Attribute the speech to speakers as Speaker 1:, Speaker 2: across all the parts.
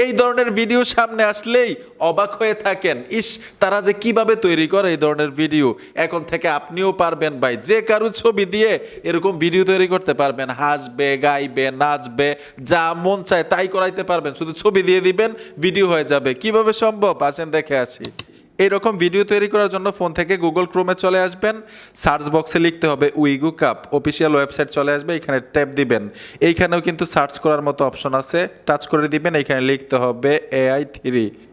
Speaker 1: এই ধরনের ভিডিও সামনে আসলেই অবাক হয়ে থাকেন, ইস তারা যে কিভাবে তৈরি করে এই ধরনের ভিডিও। এখন থেকে আপনিও পারবেন ভাই, যে কারো ছবি দিয়ে এরকম ভিডিও তৈরি করতে পারবেন, হাসবে, গাইবে, নাচবে, যা মন চায় তাই করাইতে পারবেন। শুধু ছবি দিয়ে দিবেন, ভিডিও হয়ে যাবে। কিভাবে সম্ভব আসেন দেখে আসি। এইরকম ভিডিও তৈরি করার জন্য ফোন থেকে গুগল ক্রোমে চলে আসবেন, সার্চ বক্সে লিখতে হবে উইগু কাপ, অফিসিয়াল ওয়েবসাইট চলে আসবে, এখানে ট্যাপ দিবেন। এইখানেও কিন্তু সার্চ করার মতো অপশন আছে, টাচ করে দিবেন, এখানে লিখতে হবে AI3।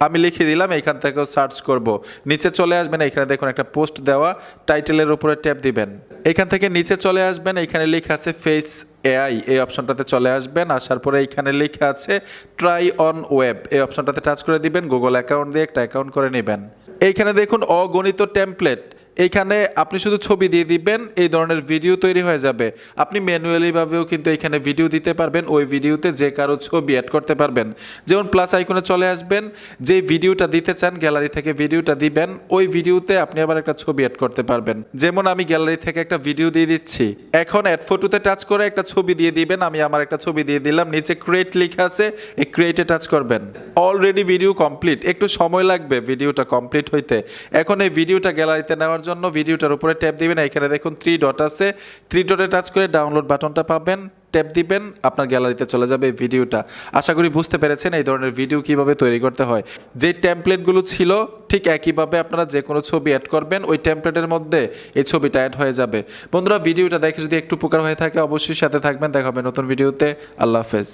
Speaker 1: আমি লিখে দিলাম, এখান থেকেও সার্চ করব। নিচে চলে আসবেন, এখানে দেখুন একটা পোস্ট দেওয়া, টাইটেলের উপরে ট্যাপ দিবেন। এখান থেকে নিচে চলে আসবেন, এখানে লেখা আছে ফেস AI, এই অপশনটাতে চলে আসবেন। আসার পরে এইখানে লেখা আছে ট্রাই অন ওয়েব, এই অপশনটাতে টাচ করে দিবেন। গুগল অ্যাকাউন্ট দিয়ে একটা অ্যাকাউন্ট করে নেবেন। এইখানে দেখুন অগণিত টেমপ্লেট, এইখানে আপনি শুধু ছবি দিয়ে দিবেন, এই ধরনের ভিডিও তৈরি হয়ে যাবে। আপনি ম্যানুয়ালিভাবেও কিন্তু এখানে ভিডিও দিতে পারবেন, ওই ভিডিওতে যে কারো ছবি অ্যাড করতে পারবেন। যেমন প্লাস আইকনে চলে আসবেন, যে ভিডিওটা দিতে চান গ্যালারি থেকে ভিডিওটা দিবেন, ওই ভিডিওতে আপনি আবার একটা ছবি অ্যাড করতে পারবেন। যেমন আমি গ্যালারি থেকে একটা ভিডিও দিয়ে দিচ্ছি, এখন অ্যাড ফটোতে টাচ করে একটা ছবি দিয়ে দিবেন। আমি আমার একটা ছবি দিয়ে দিলাম, নিচে ক্রিয়েট লেখা আছে, এই ক্রিয়েটে টাচ করবেন। অলরেডি ভিডিও কমপ্লিট, একটু সময় লাগবে ভিডিওটা কমপ্লিট হইতে। এখন এই ভিডিওটা গ্যালারিতে নেওয়ার জন্য ভিডিওটার উপরে ট্যাপ দিবেন, এখানে দেখুন 3 ডট আছে, 3 ডটে টাচ করে ডাউনলোড বাটনটা পাবেন, ট্যাপ দিবেন, আপনার গ্যালারিতে চলে যাবে এই ভিডিওটা। আশা করি বুঝতে পেরেছেন এই ধরনের ভিডিও কিভাবে তৈরি করতে হয়। যে টেমপ্লেটগুলো ছিল ঠিক একইভাবে আপনারা যে কোনো ছবি অ্যাড করবেন, ওই টেমপ্লেটের মধ্যে এই ছবিটা অ্যাড হয়ে যাবে। বন্ধুরা ভিডিওটা দেখে যদি একটু উপকার হয়ে থাকে অবশ্যই সাথে থাকবেন, দেখা হবে নতুন ভিডিওতে। আল্লাহ হাফেজ।